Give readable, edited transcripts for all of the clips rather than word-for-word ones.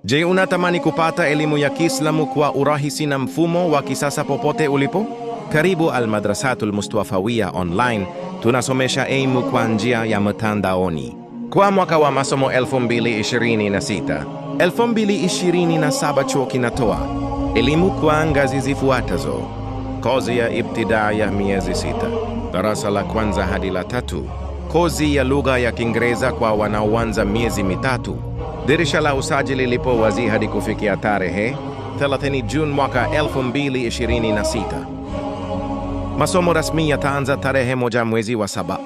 Je, unatamani kupata elimu ya Kiislamu kwa urahisi na mfumo wa kisasa popote ulipo? Karibu Al-Madrasatul Mustafawiya Online. Tunasomesha elimu kwa njia ya mtandaoni. Kwa mwaka wa masomo 2026-2027 chuo kinatoa elimu kwa ngazi zifuatazo: kozi ya ibtidaa ya miezi 6, darasa la kwanza hadi la 3, kozi ya lugha ya Kiingereza kwa wanaoanza miezi mitatu. Dirisha la usajili lipo wazi hadi kufikia tarehe 30 Juni mwaka 2026. Masomo rasmi yataanza tarehe 1 mwezi wa 7.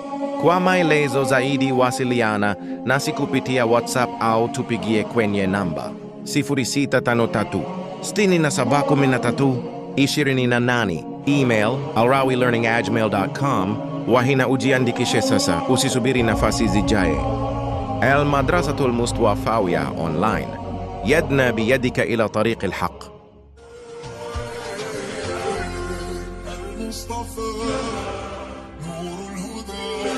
Kwa maelezo zaidi wasiliana nasi kupitia WhatsApp au tupigie kwenye namba 0653 6713 28, email alrawilearning@gmail.com. Wahina ujiandikishe sasa, usisubiri nafasi zijaye. المدرسة المستوفاوية أونلاين، يدنا بيدك إلى طريق الحق. المصطفى نور الهدى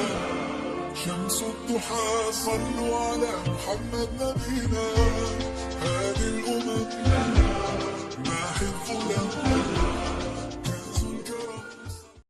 شمس الضحى صلوا على محمد نبينا هذه الأمم